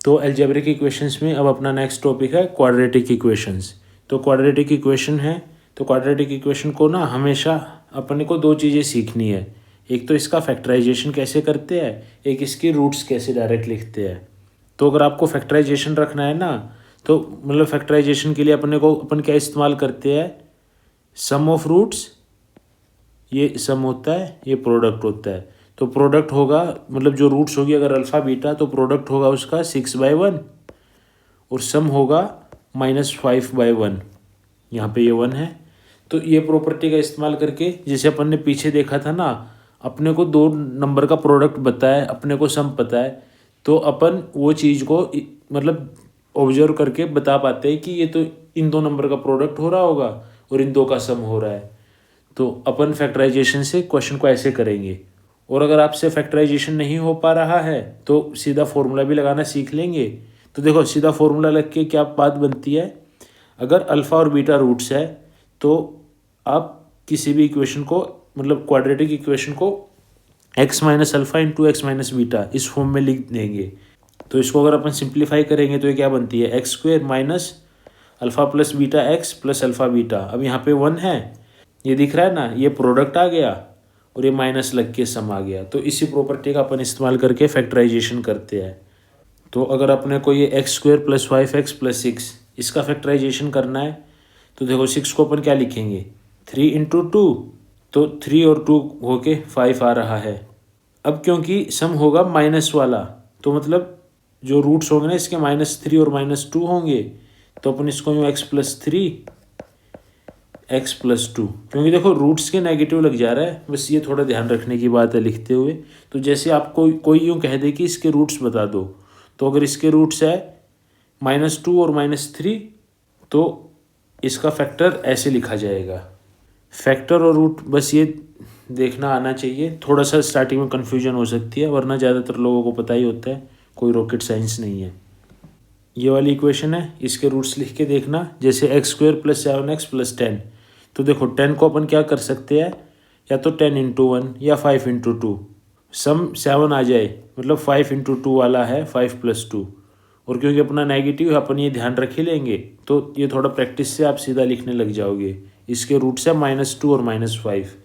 तो algebraic equations में अब अपना नेक्स्ट टॉपिक है क्वाड्रेटिक इक्वेशंस। तो क्वाड्रेटिक इक्वेशन है, तो क्वाड्रेटिक इक्वेशन को ना हमेशा अपने को दो चीज़ें सीखनी है। एक तो इसका फैक्टराइजेशन कैसे करते हैं, एक इसकी रूट्स कैसे डायरेक्ट लिखते हैं। तो अगर आपको फैक्टराइजेशन रखना है ना, तो मतलब फैक्टराइजेशन के लिए अपन क्या इस्तेमाल करते हैं, सम ऑफ रूट्स, ये सम होता है, ये प्रोडक्ट होता है। तो प्रोडक्ट होगा मतलब जो रूट्स होगी अगर अल्फ़ा बीटा, तो प्रोडक्ट होगा उसका 6/1 और सम होगा -5/1। यहाँ पे ये 1 है। तो ये प्रॉपर्टी का इस्तेमाल करके, जैसे अपन ने पीछे देखा था ना, अपने को दो नंबर का प्रोडक्ट पता है, अपने को सम पता है, तो अपन वो चीज़ को मतलब ऑब्जर्व करके बता पाते हैं कि ये तो इन दो नंबर का प्रोडक्ट हो रहा होगा और इन दो का सम हो रहा है। तो अपन फैक्टराइजेशन से क्वेश्चन को ऐसे करेंगे। और अगर आपसे फैक्टराइजेशन नहीं हो पा रहा है तो सीधा फॉर्मूला भी लगाना सीख लेंगे। तो देखो सीधा फॉर्मूला लग के क्या बात बनती है, अगर अल्फ़ा और बीटा रूट्स है तो आप किसी भी इक्वेशन को मतलब क्वाड्रेटिक इक्वेशन को x minus alpha into x minus beta इस फॉर्म में लिख देंगे। तो इसको अगर अपन सिंप्लीफाई करेंगे तो ये क्या बनती है, x square minus alpha plus beta x plus alpha beta. अब यहाँ पे 1 है, ये दिख रहा है ना, ये प्रोडक्ट आ गया और ये माइनस लग के सम आ गया। तो इसी प्रॉपर्टी का अपन इस्तेमाल करके फैक्टराइजेशन करते हैं। तो अगर अपने को ये x square plus 5x plus 6 इसका फैक्टराइजेशन करना है, तो देखो 6 को अपन क्या लिखेंगे, 3 इंटू 2, तो 3 और 2 होके 5 आ रहा है। अब क्योंकि सम होगा माइनस वाला, तो मतलब जो रूट्स होंगे ना इसके -3 और -2 होंगे, तो अपन इसको यूँ x प्लस 3 x प्लस 2, क्योंकि देखो रूट्स के नेगेटिव लग जा रहा है, बस ये थोड़ा ध्यान रखने की बात है लिखते हुए। तो जैसे आपको कोई यूँ कह दे कि इसके रूट्स बता दो, तो अगर इसके रूट्स है -2 और -3, तो इसका फैक्टर ऐसे लिखा जाएगा। फैक्टर और रूट बस ये देखना आना चाहिए, थोड़ा सा स्टार्टिंग में कन्फ्यूजन हो सकती है, वरना ज़्यादातर लोगों को पता ही होता है, कोई रॉकेट साइंस नहीं है। ये वाली इक्वेशन है, इसके रूट्स लिख के देखना, जैसे x square plus 7x plus 10। तो देखो 10 को अपन क्या कर सकते हैं, या तो 10 इंटू 1 या 5 इंटू 2। सम 7 आ जाए मतलब 5 इंटू 2 वाला है 5 प्लस 2, और क्योंकि अपना नेगेटिव है अपन ये ध्यान रख ही लेंगे, तो ये थोड़ा प्रैक्टिस से आप सीधा लिखने लग जाओगे। इसके रूट्स है -2 और -5।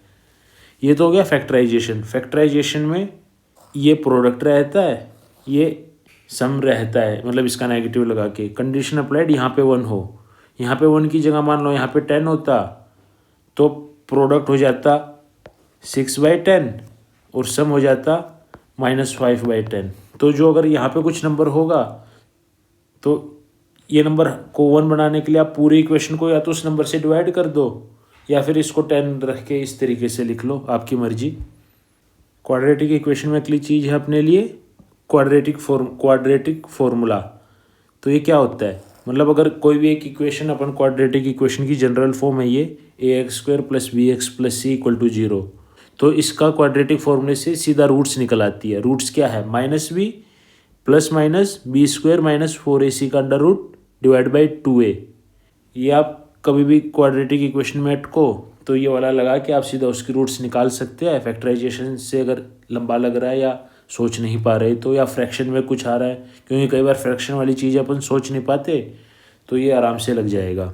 ये तो हो गया फैक्टराइजेशन। फैक्टराइजेशन में ये प्रोडक्ट रहता है, ये सम रहता है, मतलब इसका नेगेटिव लगा के कंडीशन अप्लाइड, यहाँ पे 1 हो, यहाँ पे 1 की जगह मान लो यहाँ पे 10 होता, तो प्रोडक्ट हो जाता 6/10 और सम हो जाता -5/10। तो जो अगर यहाँ पे कुछ नंबर होगा, तो ये नंबर को 1 बनाने के लिए आप पूरी इक्वेशन को या तो उस नंबर से डिवाइड कर दो, या फिर इसको 10 रख के इस तरीके से लिख लो, आपकी मर्जी। क्वाड्रेटिक इक्वेशन में अगली चीज़ है अपने लिए क्वाड्रेटिक फॉर्मूला। तो ये क्या होता है, मतलब अगर कोई भी एक इक्वेशन अपन क्वाड्रेटिक इक्वेशन की जनरल फॉर्म है ये ax² plus bx plus c equal to 0, तो इसका क्वाड्रेटिक फॉर्मूले से सीधा रूट्स निकल आती है। रूट्स क्या है, -b plus minus b² minus 4ac का under root divide by 2a। ये आप कभी भी क्वाड्रेटिक इक्वेशन में अटको तो ये वाला लगा के आप सीधा उसकी रूट्स निकाल सकते हैं। फैक्टराइजेशन से अगर लंबा लग रहा है या सोच नहीं पा रहे तो, या फ्रैक्शन में कुछ आ रहा है, क्योंकि कई बार फ्रैक्शन वाली चीज़ अपन सोच नहीं पाते, तो ये आराम से लग जाएगा।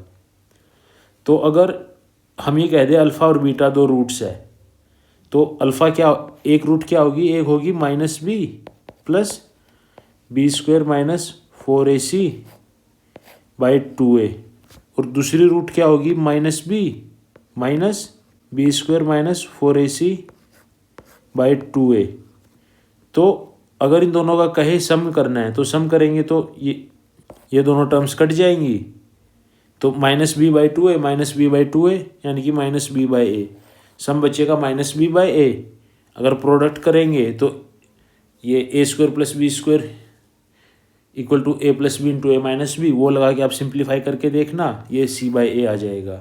तो अगर हम ये कह दें अल्फ़ा और बीटा दो रूट्स है, तो अल्फ़ा क्या, एक रूट क्या होगी, एक होगी -b plus b² minus 4ac by 2a, और दूसरी रूट क्या होगी -b minus b² minus 4ac by 2a। तो अगर इन दोनों का कहे सम करना है तो सम करेंगे तो ये दोनों टर्म्स कट जाएंगी, तो -b/2a माइनस b/2a यानी कि -b/a, सम बचेगा -b/a। अगर प्रोडक्ट करेंगे तो ये a² plus b² equal to a plus B into a minus B, वो लगा के आप सिंप्लीफाई करके देखना, ये c/a आ जाएगा।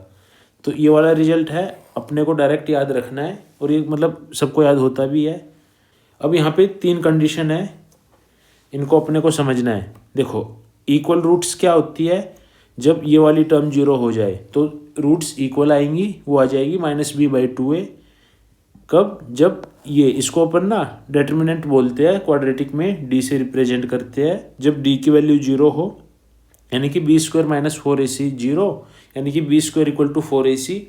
तो ये वाला रिजल्ट है, अपने को डायरेक्ट याद रखना है, और ये मतलब सबको याद होता भी है। अब यहाँ पे 3 कंडीशन है, इनको अपने को समझना है। देखो इक्वल रूट्स क्या होती है, जब ये वाली टर्म 0 हो जाए तो रूट्स इक्वल आएंगी, वो आ जाएगी -b/2a कब? जब ये इसको अपन ना डेटर्मिनेंट बोलते हैं क्वाड्रेटिक में, डी से रिप्रेजेंट करते हैं, जब डी की वैल्यू 0 हो, यानी कि बी स्क्वायर माइनस 4ac 0, यानी कि B square equal to 4ac।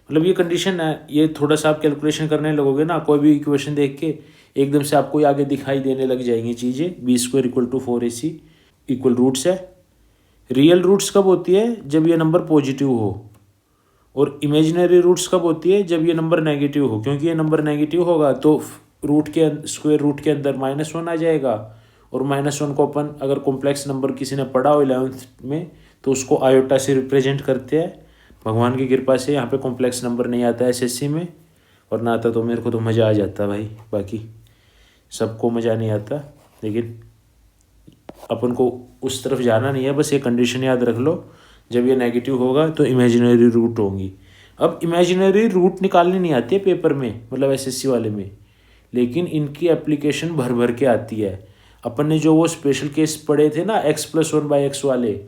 मतलब ये कंडीशन है, ये थोड़ा सा आप कैलकुलेशन करने लगोगे ना, कोई भी इक्वेशन देख के एकदम से आपको आगे दिखाई देने लग जाएंगी चीज़ें। B square equal to 4ac equal roots है। रियल रूट्स कब होती है? जब ये नंबर पॉजिटिव हो। और इमेजिनरी रूट्स कब होती है? जब ये नंबर नेगेटिव हो, क्योंकि ये नंबर नेगेटिव होगा तो रूट के स्क्वायर रूट के अंदर -1 आ जाएगा। और -1 को अपन अगर कॉम्प्लेक्स नंबर किसी ने पढ़ा हो 11th में तो उसको आयोटा से रिप्रेजेंट करते हैं। भगवान की कृपा से यहाँ पे कॉम्प्लेक्स नंबर नहीं आता है एसएससी में, और ना आता तो मेरे को तो मज़ा आ जाता भाई, बाकी सबको मज़ा नहीं आता, लेकिन अपन को उस तरफ जाना नहीं है। बस ये कंडीशन याद रख लो, जब ये नेगेटिव होगा तो इमेजिनरी रूट होंगी। अब इमेजिनरी रूट निकालनी नहीं आती है पेपर में, मतलब एसएससी वाले में, लेकिन इनकी एप्लीकेशन भर भर के आती है। अपन ने जो वो स्पेशल केस पढ़े थे ना x+1/x वाले,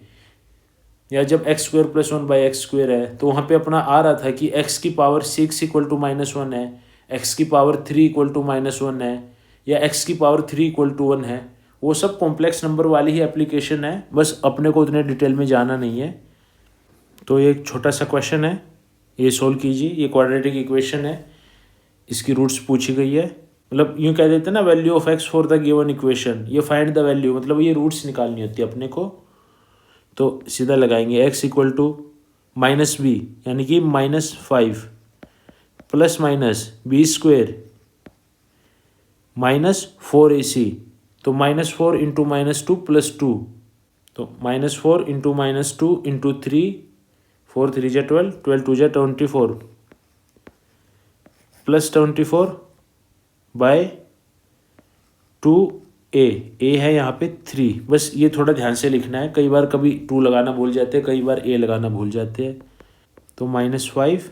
या जब x² + 1/x² है, तो वहाँ पे अपना आ रहा था कि x की पावर 6 इक्वल टू -1 है, x की पावर 3 इक्वल टू -1 है, या x की पावर 3 इक्वल टू 1 है। वो सब कॉम्प्लेक्स नंबर वाली ही एप्लीकेशन है, बस अपने को उतने डिटेल में जाना नहीं है। तो ये एक छोटा सा क्वेश्चन है, ये सोल्व कीजिए। ये क्वाड्रेटिक इक्वेशन है, इसकी रूट्स पूछी गई है। मतलब यूँ कह देते हैं ना, value of x for the given equation, ये फाइंड द वैल्यू, मतलब ये रूट्स निकालनी होती है अपने को। तो सीधा लगाएंगे x इक्वल टू -b, यानी कि -5 plus minus B square -4ac, तो -4 इंटू -2 + 2, तो -4 इंटू -2 इंटू 3, 4 3 जा 12, 12 2 जा 24, प्लस 24 बाय 2a, a है यहाँ पे 3। बस ये थोड़ा ध्यान से लिखना है, कई बार कभी 2 लगाना भूल जाते हैं, कई बार a लगाना भूल जाते हैं। तो -5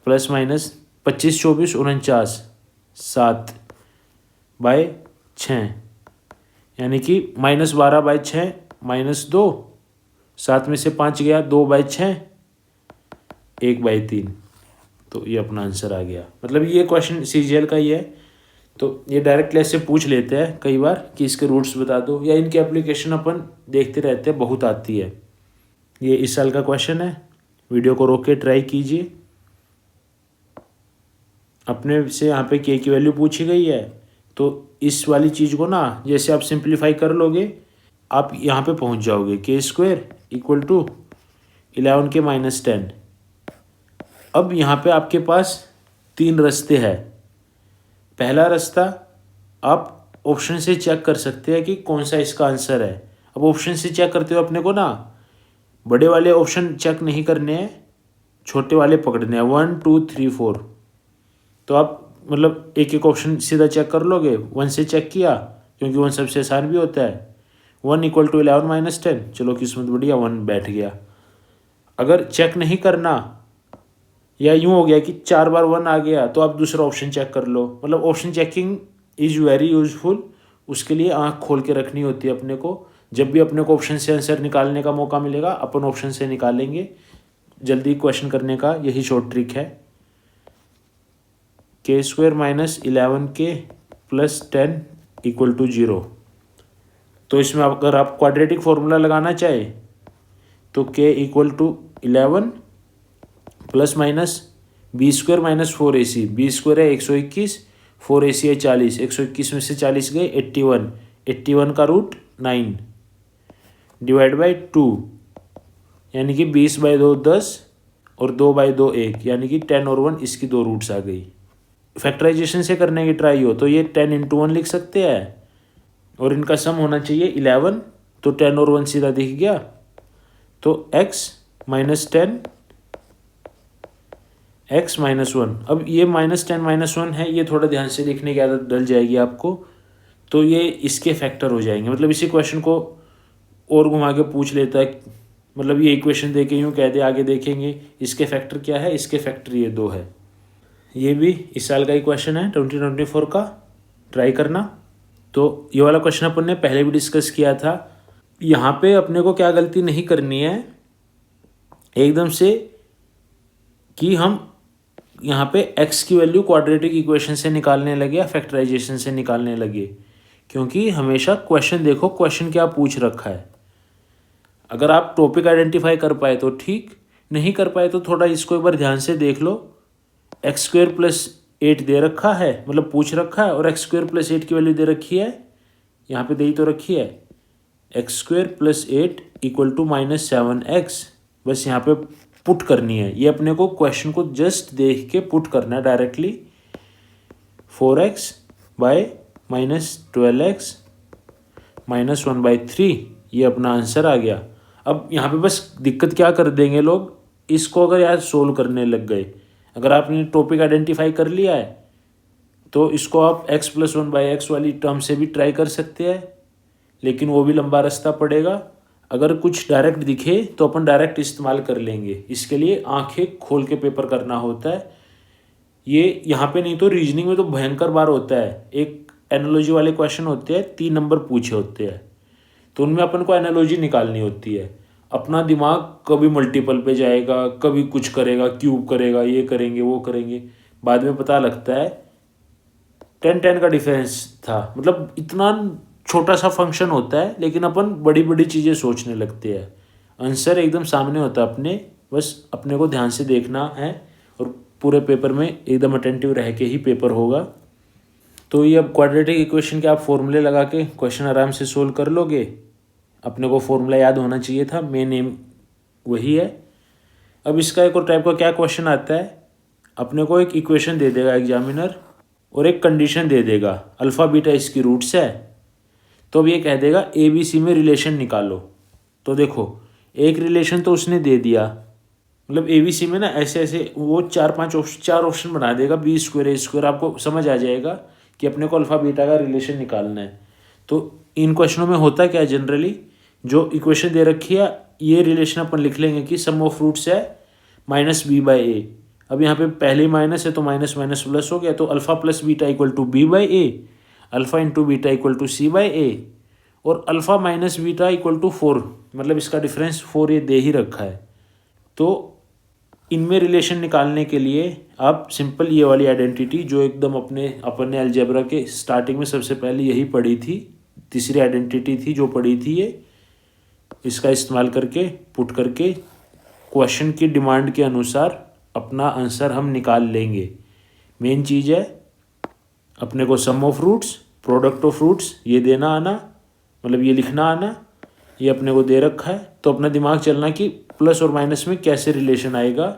प्लस माइनस 25 24 49 7 बाय 6, यानी कि -12/6 -2, 7 में से 5 गया, 2/6 1/3। तो ये अपना आंसर आ गया। मतलब ये क्वेश्चन सीजीएल का ही है, तो ये डायरेक्ट ऐसे पूछ लेते हैं कई बार कि इसके रूट्स बता दो, या इनकी एप्लीकेशन अपन देखते रहते हैं, बहुत आती है। ये इस साल का क्वेश्चन है, वीडियो को रोक के ट्राई कीजिए। अपने से यहाँ पे के की वैल्यू पूछी गई है, तो इस वाली चीज़ को ना जैसे आप सिंप्लीफाई कर लोगे, आप यहाँ पे पहुँच जाओगे। k² इक्वल टू 11 के -10। अब यहाँ पे आपके पास 3 रास्ते हैं। पहला रास्ता आप ऑप्शन से चेक कर सकते हैं कि कौन सा इसका आंसर है। अब ऑप्शन से चेक करते हो अपने को ना बड़े वाले ऑप्शन चेक नहीं करने हैं, छोटे वाले पकड़ने हैं, 1 2 3 4। तो आप मतलब एक एक ऑप्शन सीधा चेक कर लोगे। 1 से चेक किया, क्योंकि 1 सबसे आसान भी होता है। 1 इक्वल टू 11 - 10, चलो किस्मत बढ़िया, 1 बैठ गया। अगर चेक नहीं करना, या यूँ हो गया कि 4 बार 1 आ गया, तो आप दूसरा ऑप्शन चेक कर लो। मतलब option checking is very useful, उसके लिए आँख खोल के रखनी होती है अपने को। जब भी अपने को ऑप्शन से आंसर निकालने का मौका मिलेगा, अपन ऑप्शन से निकालेंगे। जल्दी क्वेश्चन करने का यही शॉर्ट ट्रिक है। k² - 11k + 10 equal to 0। तो इसमें अगर आप क्वाड्रेटिक फॉर्मूला लगाना चाहे तो k equal to 11 plus minus b² - 4ac, b² है 121, 4ac है 40, 121 में से 40 गए 81, 81 का रूट 9 डिवाइड बाई 2, यानी कि 20/2 10 और 2/2 1, यानी कि 10 और 1, इसकी 2 रूट्स आ गई। फैक्टराइजेशन से करने की ट्राई हो तो ये 10 × 1 लिख सकते हैं, और इनका सम होना चाहिए 11, तो 10 और 1 सीधा दिख गया। तो x - 10 x - 1। अब ये -10 - 1 है, ये थोड़ा ध्यान से लिखने की आदत डल जाएगी आपको। तो ये इसके फैक्टर हो जाएंगे। मतलब इसी क्वेश्चन को और घुमा के पूछ लेता है, मतलब ये इक्वेशन दे के यूँ कह दे, आगे देखेंगे इसके फैक्टर क्या है, इसके फैक्टर ये 2 है। ये भी इस साल का ही क्वेश्चन है 2024 का, ट्राई करना। तो ये वाला क्वेश्चन अपन ने पहले भी डिस्कस किया था। यहाँ पे अपने को क्या गलती नहीं करनी है एकदम से कि हम यहाँ पे x की वैल्यू क्वाड्रेटिक इक्वेशन से निकालने लगे या फैक्टराइजेशन से निकालने लगे, क्योंकि हमेशा क्वेश्चन देखो क्वेश्चन क्या पूछ रखा है। अगर आप टॉपिक आइडेंटिफाई कर पाए तो ठीक, नहीं कर पाए तो थोड़ा इसको एक बार ध्यान से देख लो। x² + 8 दे रखा है, मतलब पूछ रखा है, और x² + 8 की वैल्यू दे रखी है, यहाँ पे दे ही तो रखी है। x² + 8 = -7x। बस यहाँ पे पुट करनी है, ये अपने को क्वेश्चन को जस्ट देख के पुट करना है डायरेक्टली। 4x / -12x -1/3, ये अपना आंसर आ गया। अब यहाँ पे बस दिक्कत क्या कर देंगे लोग, इसको अगर यार सोल्व करने लग गए, अगर आपने टॉपिक आइडेंटिफाई कर लिया है तो इसको आप x + 1/x वाली टर्म से भी ट्राई कर सकते हैं, लेकिन वो भी लंबा रास्ता पड़ेगा। अगर कुछ डायरेक्ट दिखे तो अपन डायरेक्ट इस्तेमाल कर लेंगे, इसके लिए आंखें खोल के पेपर करना होता है। ये यहाँ पे नहीं तो रीजनिंग में तो भयंकर बार होता है। एक एनालॉजी वाले क्वेश्चन होते हैं, 3 नंबर पूछे होते हैं, तो उनमें अपन को एनालॉजी निकालनी होती है। अपना दिमाग कभी मल्टीपल पे जाएगा, कभी कुछ करेगा, क्यूब करेगा, ये करेंगे वो करेंगे, बाद में पता लगता है 10 का डिफरेंस था। मतलब इतना छोटा सा फंक्शन होता है, लेकिन अपन बड़ी बड़ी चीज़ें सोचने लगते हैं। आंसर एकदम सामने होता है अपने, बस अपने को ध्यान से देखना है, और पूरे पेपर में एकदम अटेंटिव रह के ही पेपर होगा। तो ये अब क्वाड्रेटिक इक्वेशन के आप फॉर्मूले लगा के क्वेश्चन आराम से सोल्व कर लोगे। अपने को फॉर्मूला याद होना चाहिए था, मेन एम वही है। अब इसका एक और टाइप का क्या क्वेश्चन आता है, अपने को एक इक्वेशन दे देगा एग्जामिनर और एक कंडीशन दे देगा, अल्फ़ा बीटा इसकी रूट्स है, तो अब ये कह देगा ABC में रिलेशन निकालो। तो देखो एक रिलेशन तो उसने दे दिया, मतलब ABC में ना ऐसे ऐसे वो 4 ऑप्शन बना देगा, B² A², आपको समझ आ जाएगा कि अपने को अल्फ़ा बीटा का रिलेशन निकालना है। तो इन क्वेश्चनों में होता क्या है, जनरली जो इक्वेशन दे रखी है ये रिलेशन अपन लिख लेंगे कि सम ऑफ रूट्स है -B/A। अब यहाँ पे पहले ही माइनस है तो माइनस माइनस प्लस हो गया, तो alpha + beta = B/A, alpha × beta = C/A, और अल्फ़ा - बीटा = 4, मतलब इसका डिफरेंस 4 ये दे ही रखा है। तो इनमें रिलेशन निकालने के लिए आप सिंपल ये वाली आइडेंटिटी जो एकदम अपन ने अलजेब्रा के स्टार्टिंग में सबसे पहले यही पढ़ी थी, तीसरी आइडेंटिटी थी जो पढ़ी थी ये, इसका इस्तेमाल करके पुट करके क्वेश्चन की डिमांड के अनुसार अपना आंसर हम निकाल लेंगे। मेन चीज़ है अपने को sum of roots, product of roots ये देना आना, मतलब ये लिखना आना, ये अपने को दे रखा है, तो अपना दिमाग चलना कि प्लस और माइनस में कैसे रिलेशन आएगा,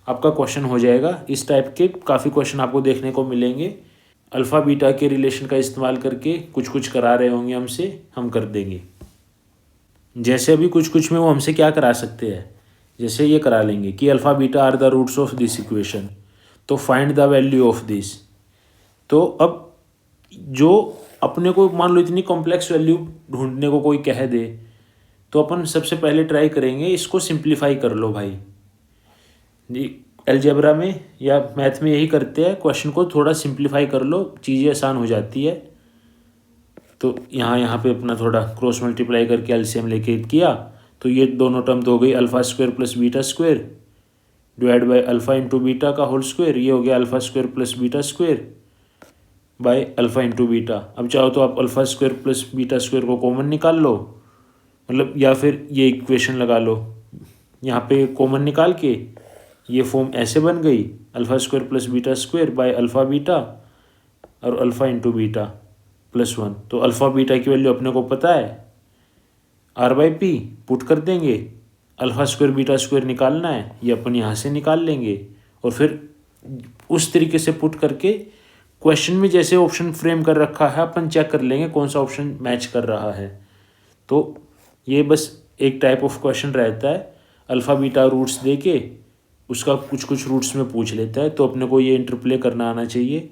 आपका क्वेश्चन हो जाएगा। इस टाइप के काफ़ी क्वेश्चन आपको देखने को मिलेंगे। अल्फ़ा बीटा के रिलेशन का इस्तेमाल करके कुछ कुछ करा रहे होंगे हमसे, हम कर देंगे। जैसे अभी कुछ कुछ में वो हमसे क्या करा सकते हैं, जैसे ये करा लेंगे कि alpha beta are the roots of this equation, तो find the value of this. तो अब जो अपने को मान लो इतनी कॉम्प्लेक्स वैल्यू ढूंढने को कोई कह दे, तो अपन सबसे पहले ट्राई करेंगे इसको सिंप्लीफाई कर लो भाई। अलजेब्रा में या मैथ में यही करते हैं, क्वेश्चन को थोड़ा सिंप्लीफाई कर लो, चीज़ें आसान हो जाती है। तो यहाँ पे अपना थोड़ा क्रॉस मल्टीप्लाई करके एलसीएम लेके किया, तो ये दोनों टर्म तो हो गई α² + β² डिवाइड बाई अल्फ़ा × बीटा का होल स्क्वायर, ये हो गया α² + β² बाय अल्फ़ा × बीटा। अब चाहो तो आप α² + β² को कॉमन निकाल लो, मतलब या फिर ये इक्वेशन लगा लो, यहाँ पे कॉमन निकाल के ये फॉर्म ऐसे बन गई α² + β² बाय अल्फ़ा बीटा और अल्फ़ा × बीटा +1। तो अल्फ़ा बीटा की वैल्यू अपने को पता है R/P, पुट कर देंगे, α² β² निकालना है, ये अपन यहाँ से निकाल लेंगे, और फिर उस तरीके से पुट करके क्वेश्चन में जैसे ऑप्शन फ्रेम कर रखा है अपन चेक कर लेंगे कौन सा ऑप्शन मैच कर रहा है। तो ये बस एक टाइप ऑफ क्वेश्चन रहता है, अल्फ़ा बीटा रूट्स दे के उसका कुछ कुछ रूट्स में पूछ लेता है, तो अपने को ये इंटरप्ले करना आना चाहिए।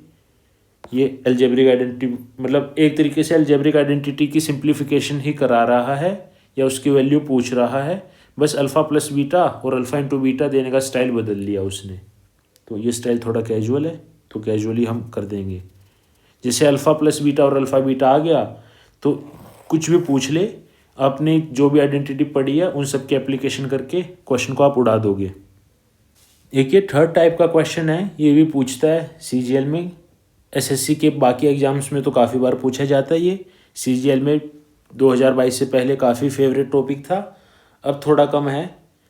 ये अलजेब्रिक आइडेंटिटी, मतलब एक तरीके से अलजेब्रिक आइडेंटिटी की सिंप्लीफिकेशन ही करा रहा है या उसकी वैल्यू पूछ रहा है, बस अल्फ़ा + बीटा और अल्फ़ा × बीटा देने का स्टाइल बदल लिया उसने। तो ये स्टाइल थोड़ा कैजुअल है, तो कैजुअली हम कर देंगे। जैसे अल्फ़ा + बीटा और अल्फ़ा बीटा आ गया तो कुछ भी पूछ ले, आपने जो भी आइडेंटिटी पढ़ी है उन सब की एप्लीकेशन करके क्वेश्चन को आप उड़ा दोगे। एक ये थर्ड टाइप का क्वेश्चन है, ये भी पूछता है CGL में। SSC के बाकी एग्जाम्स में तो काफ़ी बार पूछा जाता है ये, CGL में 2022 से पहले काफ़ी फेवरेट टॉपिक था, अब थोड़ा कम है,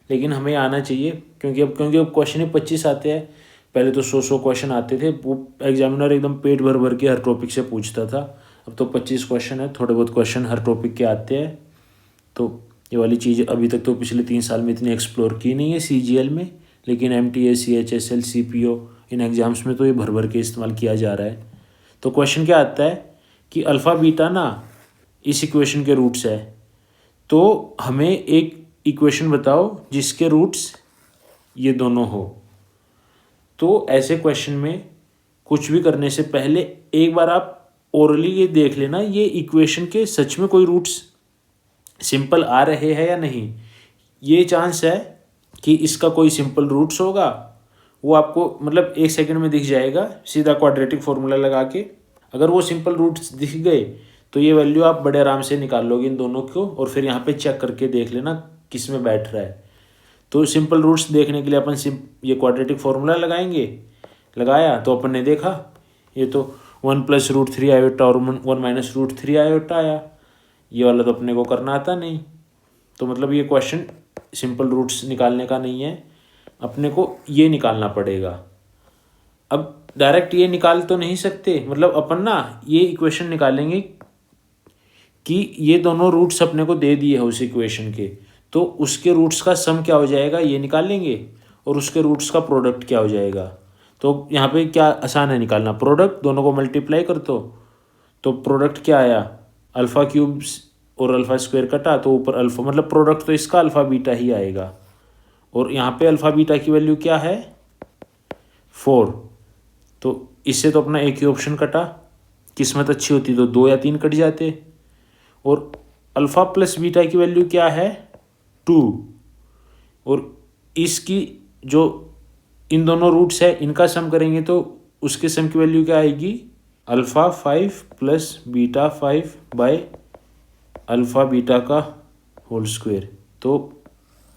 लेकिन हमें आना चाहिए क्योंकि अब क्वेश्चन ही 25 आते हैं। पहले तो 100 क्वेश्चन आते थे, वो एग्जामिनर एकदम पेट भर भर के हर टॉपिक से पूछता था। अब तो 25 क्वेश्चन है, थोड़े बहुत क्वेश्चन हर टॉपिक के आते हैं। तो ये वाली चीज़ अभी तक तो पिछले 3 साल में इतनी एक्सप्लोर की नहीं है CGL में, लेकिन MTA, CHSL, CPO इन एग्ज़ाम्स में तो ये भर भर के इस्तेमाल किया जा रहा है। तो क्वेश्चन क्या आता है कि अल्फ़ा बीटा ना इस इक्वेशन के रूट्स है, तो हमें एक इक्वेशन बताओ जिसके रूट्स ये दोनों हो। तो ऐसे क्वेश्चन में कुछ भी करने से पहले एक बार आप ओरली ये देख लेना ये इक्वेशन के सच में कोई रूट्स सिंपल आ रहे हैं या नहीं। ये चांस है कि इसका कोई सिंपल रूट्स होगा, वो आपको मतलब 1 सेकंड में दिख जाएगा सीधा क्वाड्रेटिक फॉर्मूला लगा के। अगर वो सिंपल रूट्स दिख गए तो ये वैल्यू आप बड़े आराम से निकाल लोगे इन दोनों को, और फिर यहाँ पे चेक करके देख लेना किस में बैठ रहा है। तो सिंपल रूट्स देखने के लिए अपन ये क्वाड्रेटिक फॉर्मूला लगाएंगे। लगाया तो अपन ने देखा ये तो 1 + √3 आयोटा और 1 - √3 आयोटा आया। ये वाला तो अपने को करना आता नहीं, तो मतलब ये क्वेश्चन सिंपल रूट्स निकालने का नहीं है, अपने को ये निकालना पड़ेगा। अब डायरेक्ट ये निकाल तो नहीं सकते, मतलब अपन ना ये इक्वेशन निकालेंगे कि ये दोनों रूट्स अपने को दे दिए है उस इक्वेशन के, तो उसके रूट्स का सम क्या हो जाएगा ये निकालेंगे, और उसके रूट्स का प्रोडक्ट क्या हो जाएगा। तो यहाँ पे क्या आसान है निकालना, प्रोडक्ट दोनों को मल्टीप्लाई कर दो, तो प्रोडक्ट क्या आया अल्फ़ा क्यूब्स और अल्फ़ा स्क्वायर कटा, तो ऊपर अल्फ़ा मतलब प्रोडक्ट तो इसका अल्फ़ा बीटा ही आएगा। और यहाँ पे अल्फ़ा बीटा की वैल्यू क्या है 4, तो इससे तो अपना एक ही ऑप्शन कटा, किस्मत अच्छी होती तो 2 या 3 कट जाते। और अल्फ़ा प्लस बीटा की वैल्यू क्या है 2, और इसकी जो इन दोनों रूट्स है इनका सम करेंगे तो उसके सम की वैल्यू क्या आएगी alpha 5 + beta 5 bye alpha beta का होल स्क्वायर। तो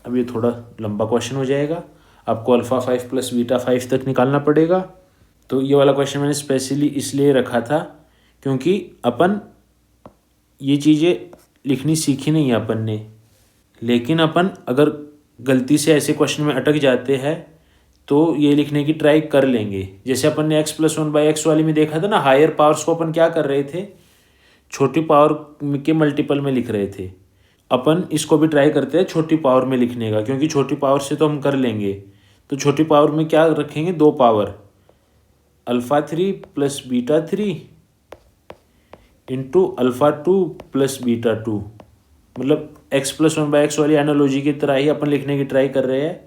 अब ये थोड़ा लंबा क्वेश्चन हो जाएगा, आपको अल्फ़ा 5 + बीटा 5 तक निकालना पड़ेगा। तो ये वाला क्वेश्चन मैंने स्पेशली इसलिए रखा था क्योंकि अपन ये चीज़ें लिखनी सीखी नहीं है अपन ने, लेकिन अपन अगर गलती से ऐसे क्वेश्चन में अटक जाते हैं तो ये लिखने की ट्राई कर लेंगे। जैसे अपन ने x + 1/x वाली में देखा था ना, हायर पावर्स को अपन क्या कर रहे थे छोटी पावर के मल्टीपल में लिख रहे थे। अपन इसको भी ट्राई करते हैं छोटी पावर में लिखने का, क्योंकि छोटी पावर से तो हम कर लेंगे। तो छोटी पावर में क्या रखेंगे 2 power alpha 3 + beta 3 into alpha 2 + beta 2, मतलब x + 1/x वाली एनालॉजी की तरह ही अपन लिखने की ट्राई कर रहे हैं।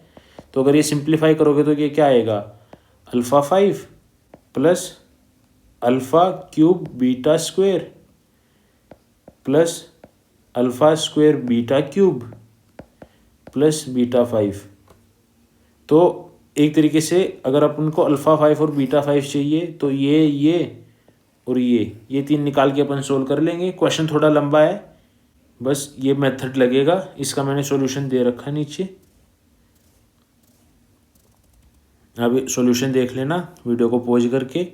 तो अगर ये सिंप्लीफाई करोगे तो ये क्या आएगा alpha 5 + alpha cube beta square plus alpha square beta cube plus beta 5। तो एक तरीके से अगर अपन को अल्फ़ा 5 और बीटा 5 चाहिए तो ये और ये 3 निकाल के अपन सोल्व कर लेंगे। क्वेश्चन थोड़ा लंबा है, बस ये मेथड लगेगा, इसका मैंने सॉल्यूशन दे रखा नीचे, अब सॉल्यूशन देख लेना वीडियो को पॉज करके।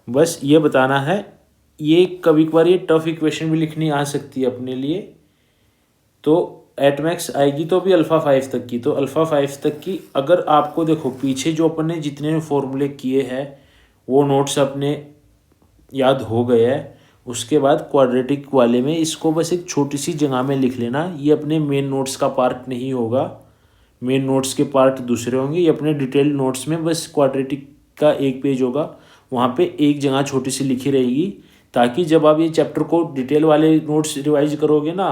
बस ये बताना है, ये कभी कभार ये टफ इक्वेशन भी लिखनी आ सकती है अपने लिए, तो एट मैक्स आएगी तो भी अल्फ़ा 5 तक की। तो अल्फ़ा 5 तक की अगर आपको देखो पीछे जो अपन ने जितने फॉर्मूले किए हैं वो नोट्स अपने याद हो गए हैं, उसके बाद क्वाड्रेटिक वाले में इसको बस एक छोटी सी जगह में लिख लेना। ये अपने मेन नोट्स का पार्ट नहीं होगा, मेन नोट्स के पार्ट दूसरे होंगे। ये अपने डिटेल्ड नोट्स में बस क्वाड्रेटिक का एक पेज होगा, वहाँ पे एक जगह छोटी सी लिखी रहेगी, ताकि जब आप ये चैप्टर को डिटेल वाले नोट्स रिवाइज करोगे ना,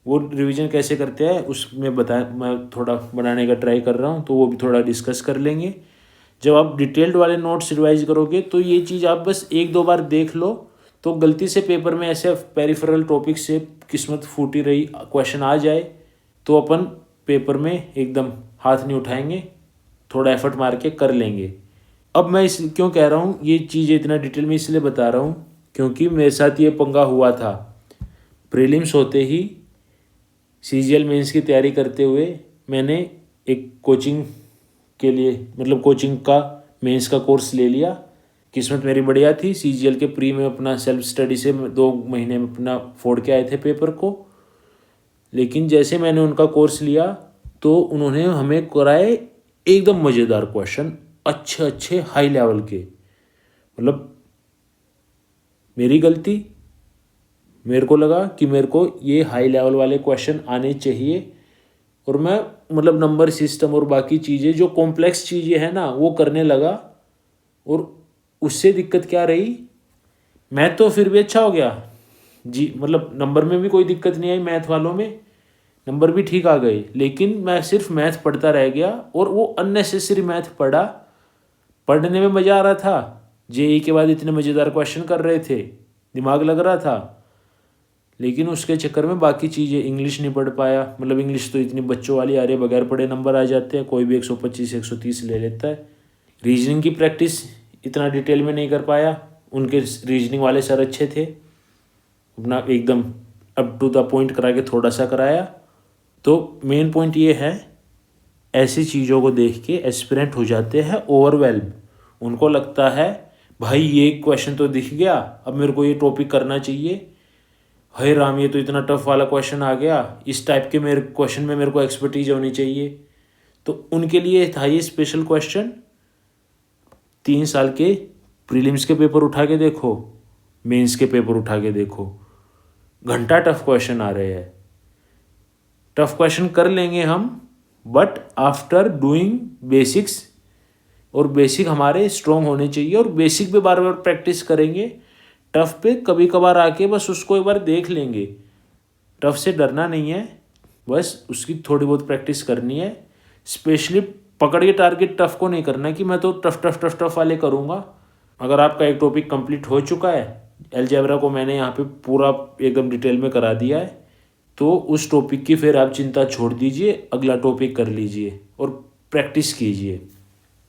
वो रिवीजन कैसे करते हैं उसमें मैं थोड़ा बनाने का ट्राई कर रहा हूँ, तो वो भी थोड़ा डिस्कस कर लेंगे। जब आप डिटेल्ड वाले नोट्स रिवाइज करोगे तो ये चीज़ आप बस 1-2 बार देख लो, तो गलती से पेपर में ऐसे पेरिफेरल टॉपिक से किस्मत फूटी रही क्वेश्चन आ जाए तो अपन पेपर में एकदम हाथ नहीं उठाएंगे, थोड़ा एफर्ट मार के कर लेंगे। अब मैं इस क्यों कह रहा हूँ ये चीज़ें इतना डिटेल में इसलिए बता रहा हूँ क्योंकि मेरे साथ ये पंगा हुआ था। प्रीलिम्स होते ही CGL मेंस की तैयारी करते हुए मैंने एक कोचिंग के लिए मतलब कोचिंग का मेंस का कोर्स ले लिया। किस्मत मेरी बढ़िया थी, CGL के प्री में अपना सेल्फ स्टडी से 2 महीने में अपना फोड़ के आए थे पेपर को। लेकिन जैसे मैंने उनका कोर्स लिया तो उन्होंने हमें कराए एकदम मज़ेदार क्वेश्चन, अच्छे अच्छे हाई लेवल के। मतलब मेरी गलती, मेरे को लगा कि मेरे को ये हाई लेवल वाले क्वेश्चन आने चाहिए और मैं मतलब नंबर सिस्टम और बाकी चीज़ें जो कॉम्प्लेक्स चीज़ें हैं ना वो करने लगा। और उससे दिक्कत क्या रही, मैथ तो फिर भी अच्छा हो गया जी, मतलब नंबर में भी कोई दिक्कत नहीं आई, मैथ वालों में नंबर भी ठीक आ गए। लेकिन मैं सिर्फ मैथ पढ़ता रह गया और वो अननेसेसरी मैथ पढ़ा। पढ़ने में मज़ा आ रहा था, JEE के बाद इतने मज़ेदार क्वेश्चन कर रहे थे, दिमाग लग रहा था, लेकिन उसके चक्कर में बाकी चीज़ें इंग्लिश नहीं पढ़ पाया। मतलब इंग्लिश तो इतनी बच्चों वाली आ रही है, बगैर पढ़े नंबर आ जाते हैं, कोई भी 125 130 ले लेता है। रीजनिंग की प्रैक्टिस इतना डिटेल में नहीं कर पाया, उनके रीजनिंग वाले सर अच्छे थे, अपना एकदम अप टू द पॉइंट करा के थोड़ा सा कराया। तो मेन पॉइंट ये है, ऐसी चीज़ों को देख के एस्पिरेंट हो जाते हैं ओवरवेल्म। उनको लगता है भाई ये क्वेश्चन तो दिख गया, अब मेरे को ये टॉपिक करना चाहिए, हाय राम ये तो इतना टफ वाला क्वेश्चन आ गया, इस टाइप के मेरे क्वेश्चन में मेरे को एक्सपर्टीज होनी चाहिए। तो उनके लिए था ये स्पेशल क्वेश्चन। 3 साल के प्रीलिम्स के पेपर उठा के देखो, मेंस के पेपर उठा के देखो, घंटा टफ क्वेश्चन आ रहे हैं। टफ क्वेश्चन कर लेंगे हम, बट आफ्टर डूइंग बेसिक्स, और बेसिक हमारे स्ट्रॉन्ग होने चाहिए और बेसिक पे बार बार प्रैक्टिस करेंगे। टफ पे कभी कभार आके बस उसको एक बार देख लेंगे, टफ से डरना नहीं है, बस उसकी थोड़ी बहुत प्रैक्टिस करनी है। स्पेशली पकड़ के टारगेट टफ को नहीं करना है कि मैं तो टफ टफ टफ टफ वाले करूँगा। अगर आपका एक टॉपिक कंप्लीट हो चुका है, अलजेब्रा को मैंने यहाँ पे पूरा एकदम डिटेल में करा दिया है, तो उस टॉपिक की फिर आप चिंता छोड़ दीजिए, अगला टॉपिक कर लीजिए और प्रैक्टिस कीजिए।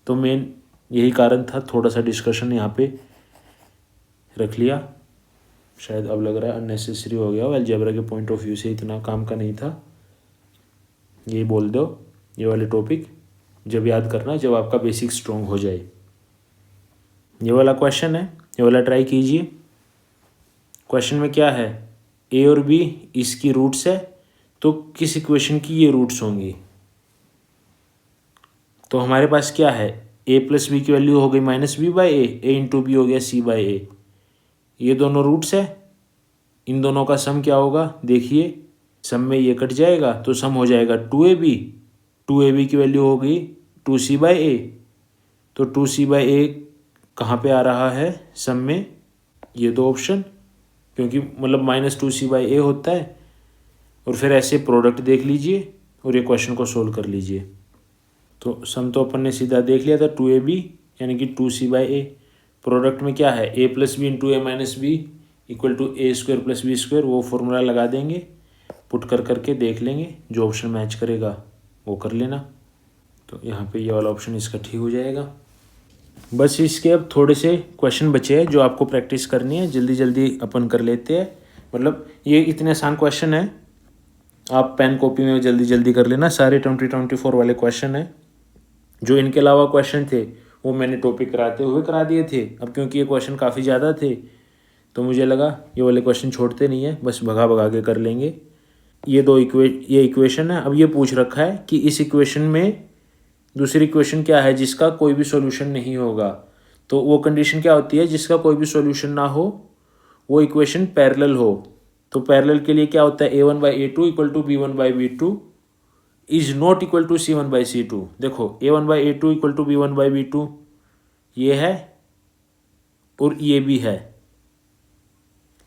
तो मेन यही कारण था, थोड़ा सा डिस्कशन यहाँ पे रख लिया। शायद अब लग रहा है अननेसेसरी हो गया हो, अलजेब्रा के पॉइंट ऑफ व्यू से इतना काम का नहीं था। ये बोल दो, ये वाले टॉपिक जब याद करना जब आपका बेसिक स्ट्रॉन्ग हो जाए। ये वाला क्वेश्चन है, ये वाला ट्राई कीजिए। क्वेश्चन में क्या है, A और B इसकी रूट्स है, तो किस इक्वेशन की ये रूट्स होंगी। तो हमारे पास क्या है, A + B की वैल्यू हो गई -B/A, A × B हो गया C/A। ये दोनों रूट्स है, इन दोनों का सम क्या होगा, देखिए सम में ये कट जाएगा तो सम हो जाएगा 2AB। 2AB की वैल्यू हो गई 2C/A, तो 2C/A कहाँ पे आ रहा है सम में, ये 2 ऑप्शन, क्योंकि मतलब -2C/A होता है। और फिर ऐसे प्रोडक्ट देख लीजिए और ये क्वेश्चन को सोल्व कर लीजिए। तो सम तो अपन ने सीधा देख लिया था 2AB यानी कि 2C/A। प्रोडक्ट में क्या है, A + B × A - B = A² + B², वो फॉर्मूला लगा देंगे, पुट कर करके देख लेंगे, जो ऑप्शन मैच करेगा वो कर लेना। तो यहाँ पे ये वाला ऑप्शन इसका ठीक हो जाएगा। बस इसके अब थोड़े से क्वेश्चन बचे हैं जो आपको प्रैक्टिस करनी है, जल्दी जल्दी अपन कर लेते हैं। मतलब ये इतने आसान क्वेश्चन है, आप पेन कॉपी में जल्दी जल्दी कर लेना। सारे 2024 वाले क्वेश्चन है, जो इनके अलावा क्वेश्चन थे वो मैंने टॉपिक कराते हुए करा दिए थे। अब क्योंकि ये क्वेश्चन काफ़ी ज़्यादा थे तो मुझे लगा ये वाले क्वेश्चन छोड़ते नहीं है, बस भगा भगा के कर लेंगे। ये इक्वेशन है। अब ये पूछ रखा है कि इस इक्वेशन में दूसरी इक्वेशन क्या है जिसका कोई भी सॉल्यूशन नहीं होगा। तो वो कंडीशन क्या होती है, जिसका कोई भी सॉल्यूशन ना हो, वो इक्वेशन पैरेलल हो। तो पैरेलल के लिए क्या होता है, A1/A2 = B1/B2 is not equal to C1/C2। देखो A1/A2 = B1/B2 ये है और ये भी है,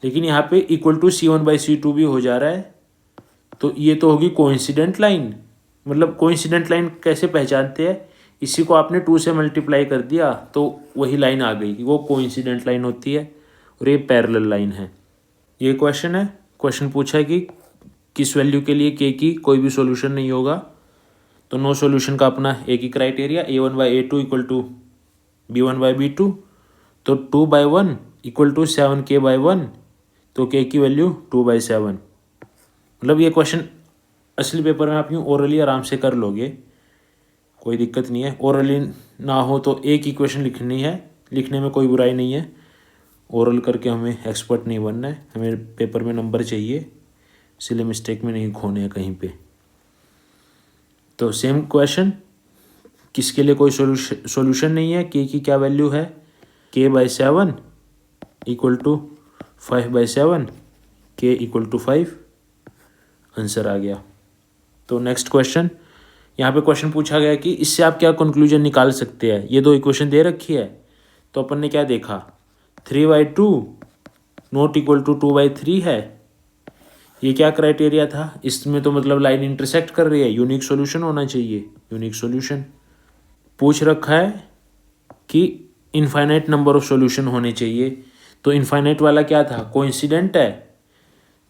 लेकिन यहाँ पे = C1/C2 भी हो जा रहा है। तो ये तो होगी कोइंसिडेंट लाइन। मतलब कोइंसिडेंट लाइन कैसे पहचानते हैं, इसी को आपने 2 से मल्टीप्लाई कर दिया तो वही लाइन आ गई, वो कोइंसिडेंट लाइन होती है और ये पैरेलल लाइन है। ये क्वेश्चन है, क्वेश्चन पूछा है कि किस वैल्यू के लिए K की कोई भी सॉल्यूशन नहीं होगा। तो नो सॉल्यूशन का अपना एक ही क्राइटेरिया, A1/A2 = B1/B2, तो 2/1 = 7K/1, तो K की वैल्यू 2/7। मतलब ये क्वेश्चन असली पेपर में आप यूँ ओरली आराम से कर लोगे, कोई दिक्कत नहीं है। ओरली ना हो तो एक इक्वेशन लिखनी है, लिखने में कोई बुराई नहीं है। ओरल करके हमें एक्सपर्ट नहीं बनना है, हमें पेपर में नंबर चाहिए, इसलिए मिस्टेक में नहीं खोने हैं कहीं पे। तो सेम क्वेश्चन, किसके लिए कोई सॉल्यूशन नहीं है। के की क्या वैल्यू है, k/7 equal to 5/7, k equal to 5, answer आ गया। तो नेक्स्ट क्वेश्चन, यहाँ पे क्वेश्चन पूछा गया कि इससे आप क्या कंक्लूजन निकाल सकते हैं। ये दो इक्वेशन दे रखी है, तो अपन ने क्या देखा, 3/2 नॉट इक्वल टू 2/3 है। ये क्या क्राइटेरिया था, इसमें तो मतलब लाइन इंटरसेक्ट कर रही है, यूनिक सॉल्यूशन होना चाहिए। यूनिक सॉल्यूशन पूछ रखा है कि इनफाइनाइट नंबर ऑफ सॉल्यूशन होने चाहिए, तो इनफाइनाइट वाला क्या था, कोइंसिडेंट है।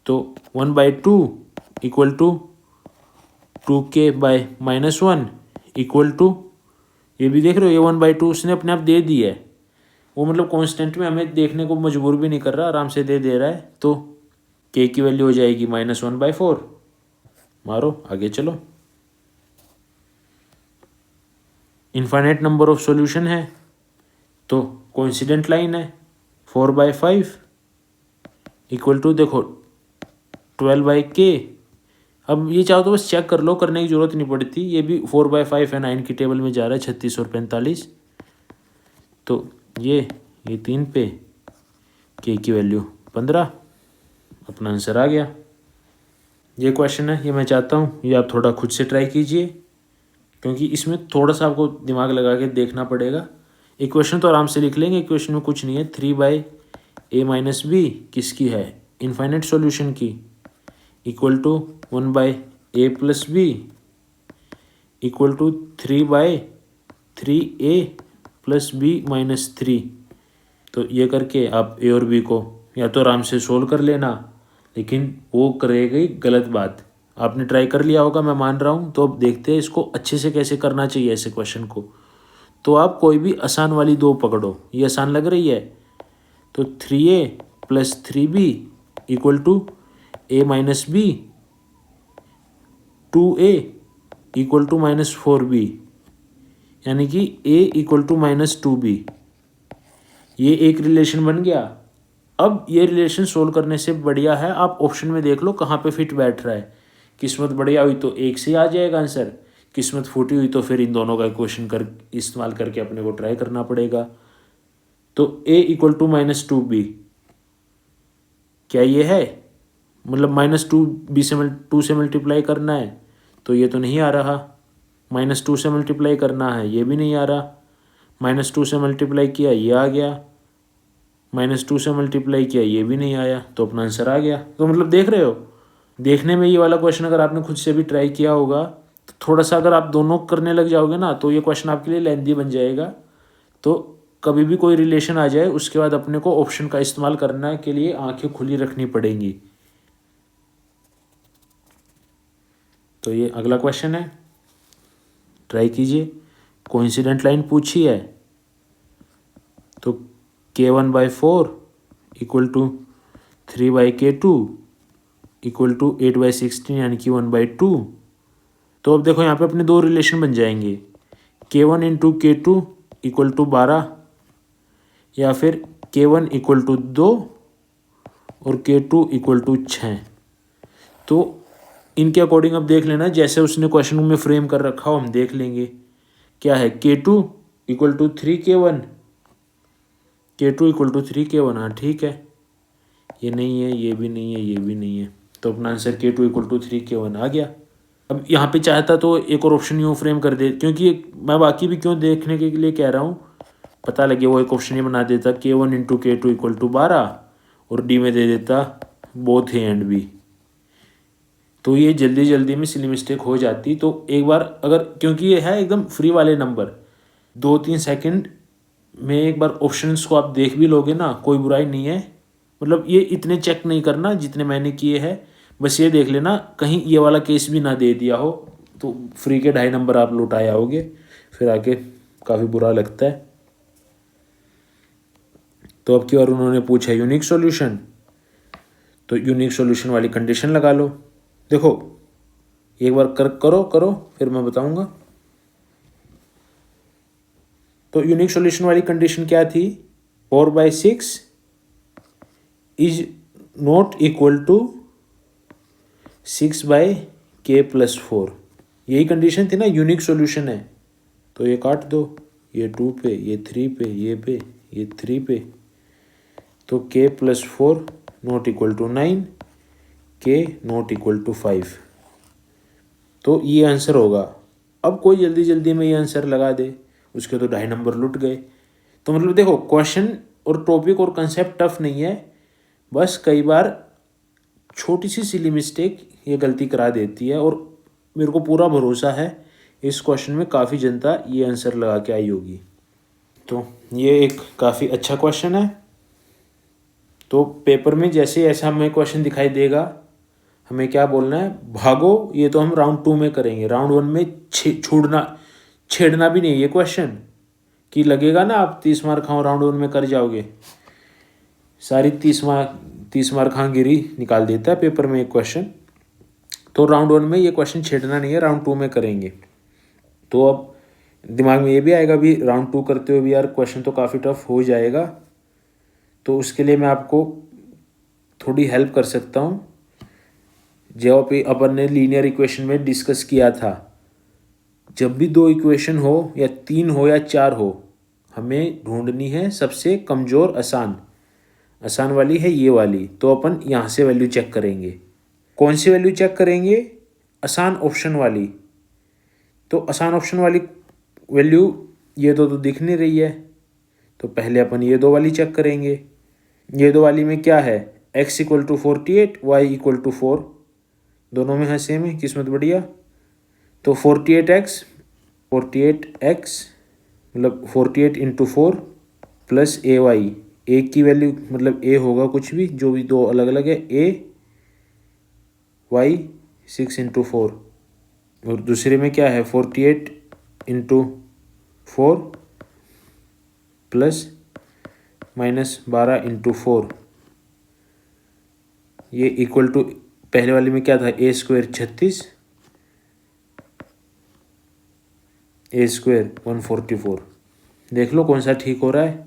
तो 1/2 equal to 2k/-1 equal to, ये भी देख रहे हो, ये 1/2 उसने अपने आप दे दी है, वो मतलब कांस्टेंट में हमें देखने को मजबूर भी नहीं कर रहा, आराम से दे रहा है। तो k की वैल्यू हो जाएगी -1/4। मारो आगे चलो। इनफाइनाइट नंबर ऑफ सॉल्यूशन है, तो कोइंसिडेंट लाइन है, 4/5 इक्वल टू, देखो 12/k। अब ये चाहो तो बस चेक कर लो, करने की जरूरत नहीं पड़ती, ये भी 4/5 है, 9 की टेबल में जा रहा है, 36 और 45। तो ये 3 पे, k की वैल्यू 15, अपना आंसर आ गया। ये क्वेश्चन है, ये मैं चाहता हूँ ये आप थोड़ा खुद से ट्राई कीजिए, क्योंकि इसमें थोड़ा सा आपको दिमाग लगा के देखना पड़ेगा। इक्वेशन तो आराम से लिख लेंगे, इक्वेशन में कुछ नहीं है। 3/a-b किसकी है, इनफाइनाइट सॉल्यूशन की, equal to 1/a+b equal to 3/3a+b-3। तो ये करके आप ए और बी को या तो आराम से सोल्व कर लेना, लेकिन वो करेगी गलत बात। आपने ट्राई कर लिया होगा, मैं मान रहा हूँ। तो अब देखते हैं इसको अच्छे से कैसे करना चाहिए ऐसे क्वेश्चन को। तो आप कोई भी आसान वाली दो पकड़ो, ये आसान लग रही है, तो 3a+3b equal to a-b, 2a equal to -4b, यानी कि a इक्वल टू -2b। ये एक रिलेशन बन गया। अब ये रिलेशन सोल्व करने से बढ़िया है आप ऑप्शन में देख लो कहाँ पे फिट बैठ रहा है। किस्मत बढ़िया हुई तो एक से आ जाएगा आंसर, किस्मत फूटी हुई तो फिर इन दोनों का क्वेश्चन कर इस्तेमाल करके अपने को ट्राई करना पड़ेगा। तो a इक्वल टू -2b, क्या ये है, मतलब -2b से 2 से मल्टीप्लाई करना है, तो ये तो नहीं आ रहा। -2 से मल्टीप्लाई करना है, ये भी नहीं आ रहा। -2 से मल्टीप्लाई किया, ये आ गया। -2 से मल्टीप्लाई किया, ये भी नहीं आया, तो अपना आंसर आ गया। तो मतलब देख रहे हो, देखने में ये वाला क्वेश्चन अगर आपने खुद से भी ट्राई किया होगा तो थोड़ा सा अगर आप दोनों करने लग जाओगे ना, तो ये क्वेश्चन आपके लिए लेंथी बन जाएगा। तो कभी भी कोई रिलेशन आ जाए उसके बाद अपने को ऑप्शन का इस्तेमाल करने के लिए आंखें खुली रखनी पड़ेंगी। तो ये अगला क्वेश्चन है, ट्राई कीजिए। कोइंसिडेंट लाइन पूछी है, तो k1/4 equal to 3/k2 equal to 8/16, यानी कि 1/2। तो अब देखो यहाँ पे अपने दो रिलेशन बन जाएंगे, k1 into k2 equal to 12, या फिर k1 इक्वल टू 2 और k2 इक्वल टू 6। तो इनके अकॉर्डिंग अब देख लेना, जैसे उसने क्वेश्चन में फ्रेम कर रखा हो हम देख लेंगे। क्या है, k2 equal to 3k1, k2 equal to 3k1, हाँ ठीक है। ये नहीं है, ये भी नहीं है, ये भी नहीं है, तो अपना answer k2 equal to 3k1 आ गया। अब यहाँ पे चाहता तो एक और ऑप्शन यूँ फ्रेम कर दे, क्योंकि मैं बाकी भी क्यों देखने के लिए कह रहा हूँ, पता लगे वो एक ऑप्शन ये बना देता k1 into k2 equal to 12 और डी में दे देता बोथ ए एंड बी, तो ये जल्दी जल्दी में सिली मिस्टेक हो जाती। तो एक बार अगर, क्योंकि ये है एकदम फ्री वाले नंबर, 2-3 सेकंड में एक बार ऑप्शंस को आप देख भी लोगे ना, कोई बुराई नहीं है। मतलब ये इतने चेक नहीं करना जितने मैंने किए हैं, बस ये देख लेना कहीं ये वाला केस भी ना दे दिया हो, तो फ्री के 2.5 नंबर आप लुटाए आओगे, फिर आके काफ़ी बुरा लगता है। तो अब की बार उन्होंने पूछा यूनिक सॉल्यूशन, तो यूनिक सॉल्यूशन वाली कंडीशन लगा लो। देखो एक बार करो फिर मैं बताऊंगा। तो यूनिक सॉल्यूशन वाली कंडीशन क्या थी, 4/6 is not equal to 6/k+4, यही कंडीशन थी ना, यूनिक सॉल्यूशन है। तो ये काट दो, ये 2 पे, ये 3 पे, ये 3 पे, तो k+4 not equal to 9, k not equal to 5, तो ये आंसर होगा। अब कोई जल्दी जल्दी में ये आंसर लगा दे, उसके तो 2.5 नंबर लुट गए। तो मतलब देखो, क्वेश्चन और टॉपिक और कंसेप्ट टफ नहीं है, बस कई बार छोटी सी सिली मिस्टेक ये गलती करा देती है। और मेरे को पूरा भरोसा है इस क्वेश्चन में काफ़ी जनता ये आंसर लगा के आई होगी। तो ये एक काफ़ी अच्छा क्वेश्चन है। तो पेपर में जैसे ऐसा हमें क्वेश्चन दिखाई देगा, हमें क्या बोलना है, भागो। ये तो हम राउंड 2 में करेंगे, राउंड 1 में छेड़ना भी नहीं ये क्वेश्चन, कि लगेगा ना आप 30 मार्क खाओ राउंड 1 में कर जाओगे, सारी 30 मार्क हाँ गिरी निकाल देता है पेपर में एक क्वेश्चन। तो राउंड 1 में ये क्वेश्चन छेड़ना नहीं है, राउंड 2 में करेंगे। तो अब दिमाग में ये भी आएगा भी राउंड 2 करते हुए भी यार क्वेश्चन तो काफ़ी टफ हो जाएगा। तो उसके लिए मैं आपको थोड़ी हेल्प कर सकता हूँ। जो अपन ने लीनियर इक्वेशन में डिस्कस किया था, जब भी 2 इक्वेशन हो या 3 हो या 4 हो, हमें ढूंढनी है सबसे कमज़ोर आसान वाली है ये वाली। तो अपन यहाँ से वैल्यू चेक करेंगे। कौन सी वैल्यू चेक करेंगे, आसान ऑप्शन वाली। तो आसान ऑप्शन वाली वैल्यू ये तो दिख नहीं रही है, तो पहले अपन ये 2 वाली चेक करेंगे। ये 2 वाली में क्या है, x equal to 48, y equal to 4, दोनों में है सेम है, किस्मत बढ़िया। तो 48x मतलब 48 इंटू 4 प्लस ay, ए की वैल्यू मतलब ए होगा कुछ भी, जो भी 2 अलग अलग है, ए y 6 इंटू 4, और दूसरे में क्या है 48 इंटू 4 प्लस -12 इंटू 4, ये इक्वल टू पहले वाले में क्या था, a² 36, a² 144। देख लो कौन सा ठीक हो रहा है।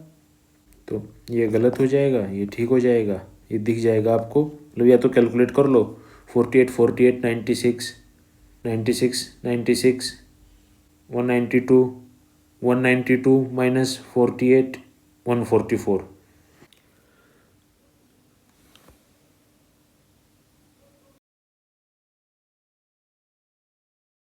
तो ये गलत हो जाएगा, ये ठीक हो जाएगा, ये दिख जाएगा आपको। मतलब या तो कैलकुलेट कर लो, 48 48 96 96 96 192 192 -48 144।